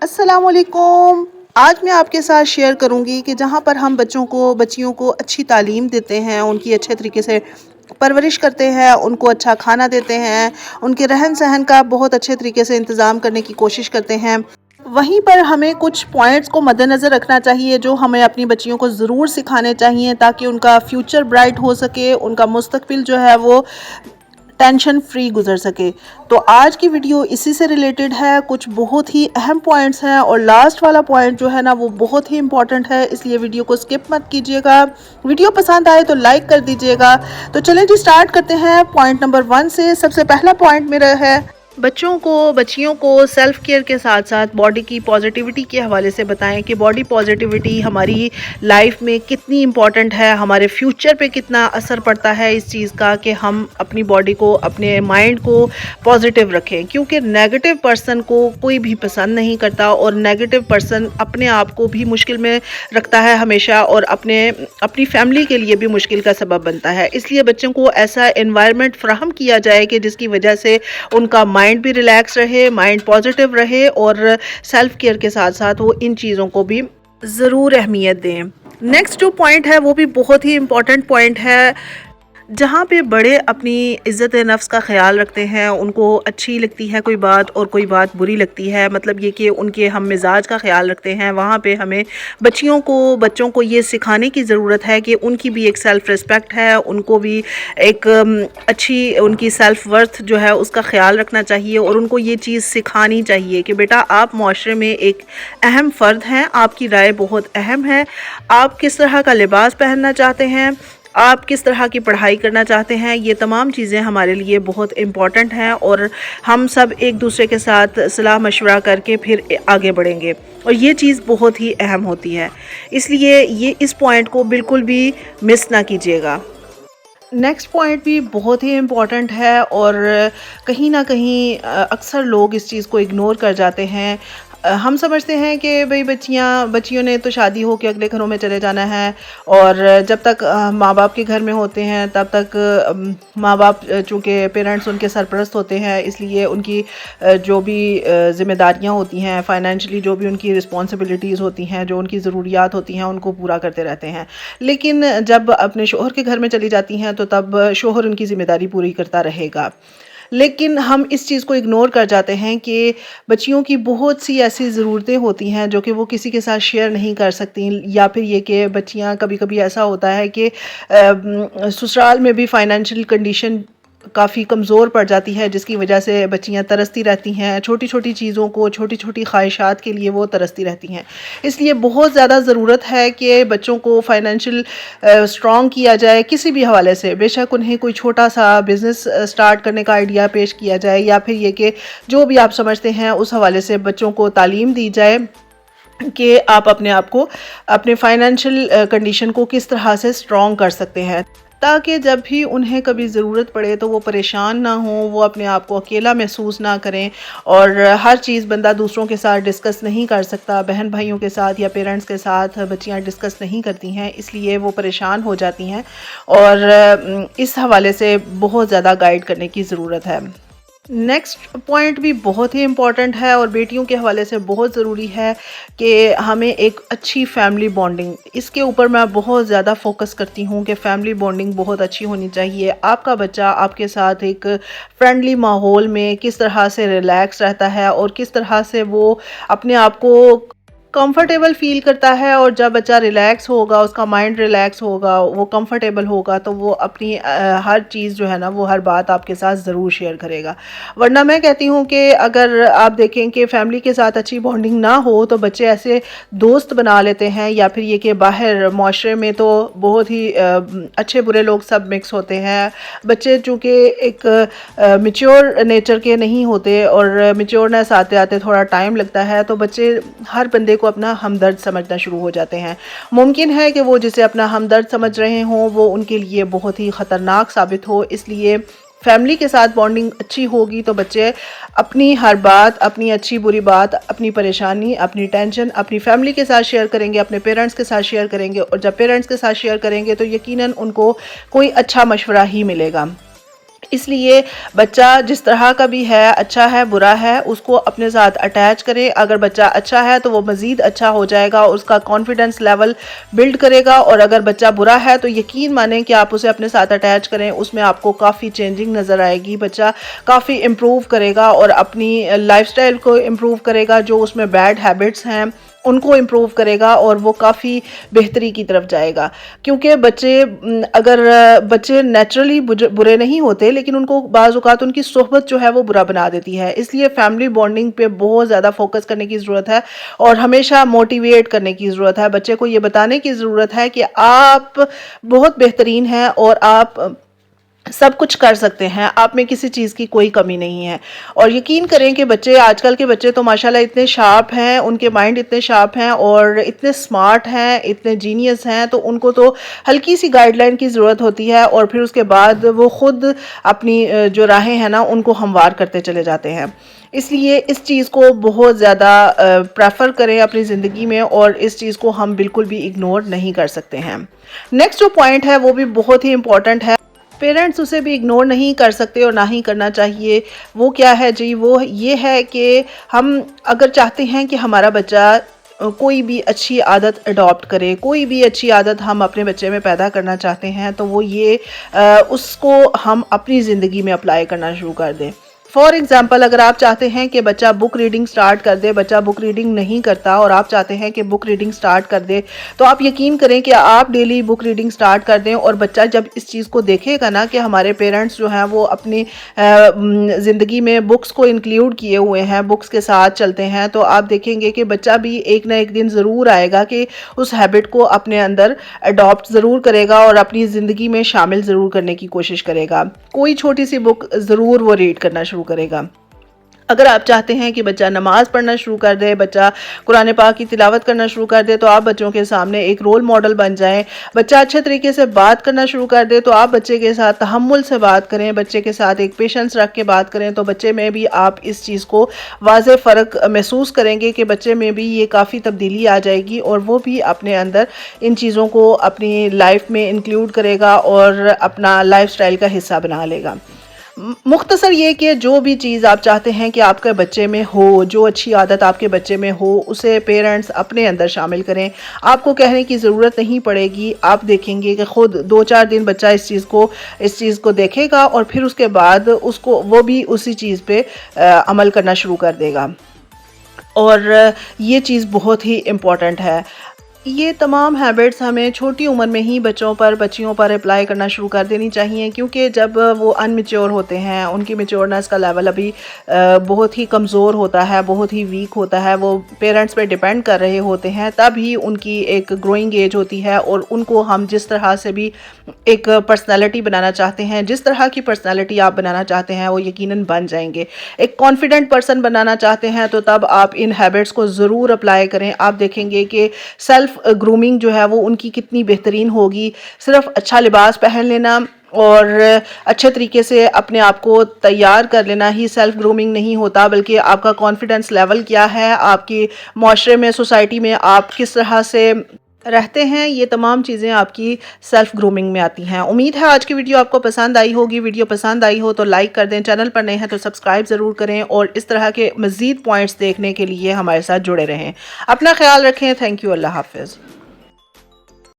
السلام علیکم۔ آج میں آپ کے ساتھ شیئر کروں گی کہ جہاں پر ہم بچیوں کو اچھی تعلیم دیتے ہیں، ان کی اچھے طریقے سے پرورش کرتے ہیں، ان کو اچھا کھانا دیتے ہیں، ان کے رہن سہن کا بہت اچھے طریقے سے انتظام کرنے کی کوشش کرتے ہیں، وہیں پر ہمیں کچھ پوائنٹس کو مد نظر رکھنا چاہیے جو ہمیں اپنی بچیوں کو ضرور سکھانے چاہیے تاکہ ان کا فیوچر برائٹ ہو سکے، ان کا مستقبل جو ہے وہ ٹینشن فری گزر سکے۔ تو آج کی ویڈیو اسی سے ریلیٹڈ ہے، کچھ بہت ہی اہم پوائنٹس ہیں اور لاسٹ والا پوائنٹ جو ہے نا وہ بہت ہی امپورٹنٹ ہے، اس لیے ویڈیو کو سکپ مت کیجیے گا۔ ویڈیو پسند آئے تو لائک کر دیجیے گا۔ تو چلیں جی سٹارٹ کرتے ہیں پوائنٹ نمبر 1 سے۔ سب سے پہلا پوائنٹ میرا ہے بچیوں کو سیلف کیئر کے ساتھ ساتھ باڈی کی پازیٹیوٹی کے حوالے سے بتائیں کہ باڈی پازیٹیوٹی ہماری لائف میں کتنی امپورٹنٹ ہے، ہمارے فیوچر پہ کتنا اثر پڑتا ہے اس چیز کا کہ ہم اپنی باڈی کو، اپنے مائنڈ کو پازیٹیو رکھیں، کیونکہ نیگیٹو پرسن کو کوئی بھی پسند نہیں کرتا اور نیگیٹو پرسن اپنے آپ کو بھی مشکل میں رکھتا ہے ہمیشہ اور اپنی فیملی کے لیے بھی مشکل کا سبب بنتا ہے۔ اس لیے بچوں کو ایسا انوائرمنٹ فراہم کیا جائے کہ جس کی وجہ سے ان کا مائنڈ بھی ریلیکس رہے، مائنڈ پازیٹیو رہے اور سیلف کیئر کے ساتھ ساتھ وہ ان چیزوں کو بھی ضرور اہمیت دیں۔ نیکسٹ جو پوائنٹ ہے وہ بھی بہت ہی امپورٹنٹ پوائنٹ ہے۔ جہاں پہ بڑے اپنی عزت نفس کا خیال رکھتے ہیں، ان کو اچھی لگتی ہے کوئی بات اور کوئی بات بری لگتی ہے، مطلب یہ کہ ان کے ہم مزاج کا خیال رکھتے ہیں، وہاں پہ ہمیں بچوں کو یہ سکھانے کی ضرورت ہے کہ ان کی بھی ایک سیلف ریسپیکٹ ہے، ان کو بھی ایک اچھی ان کی سیلف ورتھ جو ہے اس کا خیال رکھنا چاہیے اور ان کو یہ چیز سکھانی چاہیے کہ بیٹا آپ معاشرے میں ایک اہم فرد ہیں، آپ کی رائے بہت اہم ہے، آپ کس طرح کا لباس پہننا چاہتے ہیں، آپ کس طرح کی پڑھائی کرنا چاہتے ہیں، یہ تمام چیزیں ہمارے لیے بہت امپورٹنٹ ہیں اور ہم سب ایک دوسرے کے ساتھ صلاح مشورہ کر کے پھر آگے بڑھیں گے اور یہ چیز بہت ہی اہم ہوتی ہے، اس لیے اس پوائنٹ کو بالکل بھی مس نہ کیجیے گا۔ نیکسٹ پوائنٹ بھی بہت ہی امپورٹنٹ ہے اور کہیں نہ کہیں اکثر لوگ اس چیز کو اگنور کر جاتے ہیں۔ ہم سمجھتے ہیں کہ بھئی بچیوں نے تو شادی ہو کے اگلے گھروں میں چلے جانا ہے اور جب تک ماں باپ کے گھر میں ہوتے ہیں تب تک ماں باپ چونکہ پیرنٹس ان کے سرپرست ہوتے ہیں، اس لیے ان کی جو بھی ذمہ داریاں ہوتی ہیں، فائنینشلی جو بھی ان کی رسپانسبلٹیز ہوتی ہیں، جو ان کی ضروریات ہوتی ہیں، ان کو پورا کرتے رہتے ہیں، لیکن جب اپنے شوہر کے گھر میں چلی جاتی ہیں تو تب شوہر ان کی ذمہ داری پوری کرتا رہے گا۔ لیکن ہم اس چیز کو اگنور کر جاتے ہیں کہ بچیوں کی بہت سی ایسی ضرورتیں ہوتی ہیں جو کہ وہ کسی کے ساتھ شیئر نہیں کر سکتی، یا پھر یہ کہ بچیاں کبھی کبھی ایسا ہوتا ہے کہ سسرال میں بھی فائنینشیل کنڈیشن کافی کمزور پڑ جاتی ہے، جس کی وجہ سے بچیاں ترستی رہتی ہیں، چھوٹی چھوٹی چیزوں کو، چھوٹی چھوٹی خواہشات کے لیے وہ ترستی رہتی ہیں۔ اس لیے بہت زیادہ ضرورت ہے کہ بچوں کو فائنینشیل اسٹرانگ کیا جائے کسی بھی حوالے سے، بے شک انہیں کوئی چھوٹا سا بزنس اسٹارٹ کرنے کا آئیڈیا پیش کیا جائے یا پھر یہ کہ جو بھی آپ سمجھتے ہیں اس حوالے سے بچوں کو تعلیم دی جائے کہ آپ اپنے آپ کو، اپنے فائنینشیل کنڈیشن کو کس طرح سے اسٹرانگ کر سکتے ہیں، تاکہ جب بھی انہیں کبھی ضرورت پڑے تو وہ پریشان نہ ہوں، وہ اپنے آپ کو اکیلا محسوس نہ کریں، اور ہر چیز بندہ دوسروں کے ساتھ ڈسکس نہیں کر سکتا، بہن بھائیوں کے ساتھ یا پیرنٹس کے ساتھ بچیاں ڈسکس نہیں کرتی ہیں، اس لیے وہ پریشان ہو جاتی ہیں اور اس حوالے سے بہت زیادہ گائیڈ کرنے کی ضرورت ہے۔ نیکسٹ پوائنٹ بھی بہت ہی امپورٹنٹ ہے اور بیٹیوں کے حوالے سے بہت ضروری ہے کہ ہمیں ایک اچھی فیملی بانڈنگ، اس کے اوپر میں بہت زیادہ فوکس کرتی ہوں کہ فیملی بانڈنگ بہت اچھی ہونی چاہیے۔ آپ کا بچہ آپ کے ساتھ ایک فرینڈلی ماحول میں کس طرح سے ریلیکس رہتا ہے اور کس طرح سے وہ اپنے آپ کو کمفرٹیبل فیل کرتا ہے، اور جب بچہ ریلیکس ہوگا، اس کا مائنڈ ریلیکس ہوگا، وہ کمفرٹیبل ہوگا تو وہ اپنی ہر چیز جو ہے نا وہ ہر بات آپ کے ساتھ ضرور شیئر کرے گا۔ ورنہ میں کہتی ہوں کہ اگر آپ دیکھیں کہ فیملی کے ساتھ اچھی بانڈنگ نہ ہو تو بچے ایسے دوست بنا لیتے ہیں، یا پھر یہ کہ باہر معاشرے میں تو بہت ہی اچھے برے لوگ سب مکس ہوتے ہیں، بچے چونکہ ایک میچور نیچر کے نہیں ہوتے اور میچورنس آتے آتے تھوڑا ٹائم لگتا ہے، تو بچے ہر بندے کو اپنا ہمدرد سمجھنا شروع ہو جاتے ہیں۔ ممکن ہے کہ وہ جسے اپنا ہمدرد سمجھ رہے ہوں وہ ان کے لیے بہت ہی خطرناک ثابت ہو، اس لیے فیملی کے ساتھ بانڈنگ اچھی ہوگی تو بچے اپنی ہر بات، اپنی اچھی بری بات، اپنی پریشانی، اپنی ٹینشن اپنی فیملی کے ساتھ شیئر کریں گے، اپنے پیرنٹس کے ساتھ شیئر کریں گے، اور جب پیرنٹس کے ساتھ شیئر کریں گے تو یقیناً ان کو کوئی اچھا مشورہ ہی ملے گا۔ اس لیے بچہ جس طرح کا بھی ہے، اچھا ہے برا ہے، اس کو اپنے ساتھ اٹیچ کریں. اگر بچہ اچھا ہے تو وہ مزید اچھا ہو جائے گا، اس کا کانفیڈنس لیول بلڈ کرے گا. اور اگر بچہ برا ہے تو یقین مانیں کہ آپ اسے اپنے ساتھ اٹیچ کریں، اس میں آپ کو کافی چینجنگ نظر آئے گی. بچہ کافی امپروو کرے گا اور اپنی لائف سٹائل کو امپروو کرے گا. جو اس میں بیڈ ہیبٹس ہیں ان کو امپروو کرے گا اور وہ کافی بہتری کی طرف جائے گا. کیونکہ اگر بچے نیچرلی برے نہیں ہوتے، لیکن ان کو بعض اوقات ان کی صحبت جو ہے وہ برا بنا دیتی ہے. اس لیے فیملی بانڈنگ پہ بہت زیادہ فوکس کرنے کی ضرورت ہے اور ہمیشہ موٹیویٹ کرنے کی ضرورت ہے. بچے کو یہ بتانے کی ضرورت ہے کہ آپ بہت بہترین ہیں اور آپ سب کچھ کر سکتے ہیں، آپ میں کسی چیز کی کوئی کمی نہیں ہے. اور یقین کریں کہ آج کل کے بچے تو ماشاءاللہ اتنے شارپ ہیں، ان کے مائنڈ اتنے شارپ ہیں اور اتنے سمارٹ ہیں، اتنے جینیس ہیں، تو ان کو تو ہلکی سی گائیڈ لائن کی ضرورت ہوتی ہے اور پھر اس کے بعد وہ خود اپنی جو راہیں ہیں نا ان کو ہموار کرتے چلے جاتے ہیں. اس لیے اس چیز کو بہت زیادہ پریفر کریں اپنی زندگی میں اور اس چیز کو ہم بالکل بھی اگنور نہیں کر سکتے ہیں. نیکسٹ جو پوائنٹ ہے وہ بھی بہت ہی امپورٹنٹ ہے، پیرنٹس اسے بھی اگنور نہیں کر سکتے اور نہ ہی کرنا چاہیے. وہ کیا ہے جی؟ وہ یہ ہے کہ ہم اگر چاہتے ہیں کہ ہمارا بچہ کوئی بھی اچھی عادت اڈاپٹ کرے، کوئی بھی اچھی عادت ہم اپنے بچے میں پیدا کرنا چاہتے ہیں، تو وہ اس کو ہم اپنی زندگی میں اپلائی کرنا شروع کر دیں. فار ایگزامپل، اگر آپ چاہتے ہیں کہ بچہ بک ریڈنگ سٹارٹ کر دے، بچہ بک ریڈنگ نہیں کرتا اور آپ چاہتے ہیں کہ بک ریڈنگ سٹارٹ کر دے، تو آپ یقین کریں کہ آپ ڈیلی بک ریڈنگ سٹارٹ کر دیں اور بچہ جب اس چیز کو دیکھے گا نا کہ ہمارے پیرنٹس جو ہیں وہ اپنی زندگی میں بکس کو انکلیوڈ کیے ہوئے ہیں، بکس کے ساتھ چلتے ہیں، تو آپ دیکھیں گے کہ بچہ بھی ایک نہ ایک دن ضرور آئے گا کہ اس ہیبٹ کو اپنے اندر اڈاپٹ ضرور کرے گا اور اپنی زندگی میں شامل ضرور کرنے کی کوشش کرے گا. کوئی چھوٹی سی بک ضرور وہ ریڈ کرنا شروع کرے گا. اگر آپ چاہتے ہیں کہ بچہ نماز پڑھنا شروع کر دے، بچہ قرآن پاک کی تلاوت کرنا شروع کر دے، تو آپ بچوں کے سامنے ایک رول ماڈل بن جائیں. بچہ اچھے طریقے سے بات کرنا شروع کر دے تو آپ بچے کے ساتھ تحمل سے بات کریں، بچے کے ساتھ ایک پیشنس رکھ کے بات کریں، تو بچے میں بھی آپ اس چیز کو واضح فرق محسوس کریں گے کہ بچے میں بھی یہ کافی تبدیلی آ جائے گی اور وہ بھی اپنے اندر ان چیزوں کو اپنی لائف میں انکلیوڈ کرے گا اور اپنا لائف سٹائل کا حصہ بنا لے گا. مختصر یہ کہ جو بھی چیز آپ چاہتے ہیں کہ آپ کے بچے میں ہو، جو اچھی عادت آپ کے بچے میں ہو، اسے پیرنٹس اپنے اندر شامل کریں. آپ کو کہنے کی ضرورت نہیں پڑے گی، آپ دیکھیں گے کہ خود 2-4 دن بچہ اس چیز کو دیکھے گا اور پھر اس کے بعد وہ بھی اسی چیز پہ عمل کرنا شروع کر دے گا. اور یہ چیز بہت ہی امپورٹنٹ ہے. یہ تمام ہیبٹس ہمیں چھوٹی عمر میں ہی بچیوں پر اپلائی کرنا شروع کر دینی چاہیے، کیونکہ جب وہ ان میچور ہوتے ہیں، ان کی میچورنس کا لیول ابھی بہت ہی کمزور ہوتا ہے، بہت ہی ویک ہوتا ہے، وہ پیرنٹس پہ ڈیپینڈ کر رہے ہوتے ہیں، تب ہی ان کی ایک گروئنگ ایج ہوتی ہے اور ان کو ہم جس طرح سے بھی ایک پرسنالٹی بنانا چاہتے ہیں، جس طرح کی پرسنالٹی آپ بنانا چاہتے ہیں وہ یقیناً بن جائیں گے. ایک کانفیڈنٹ پرسن بنانا چاہتے ہیں تو تب آپ ان ہیبٹس کو ضرور اپلائی کریں. آپ دیکھیں گے کہ سیلف گرومنگ جو ہے وہ ان کی کتنی بہترین ہوگی. صرف اچھا لباس پہن لینا اور اچھے طریقے سے اپنے آپ کو تیار کر لینا ہی سیلف گرومنگ نہیں ہوتا، بلکہ آپ کا کانفیڈنس لیول کیا ہے، آپ کی معاشرے میں، سوسائٹی میں آپ کس طرح سے رہتے ہیں، یہ تمام چیزیں آپ کی سیلف گرومنگ میں آتی ہیں. امید ہے آج کی ویڈیو آپ کو پسند آئی ہوگی. ویڈیو پسند آئی ہو تو لائک کر دیں، چینل پر نئے ہیں تو سبسکرائب ضرور کریں اور اس طرح کے مزید پوائنٹس دیکھنے کے لیے ہمارے ساتھ جڑے رہیں. اپنا خیال رکھیں. Thank you. اللہ حافظ.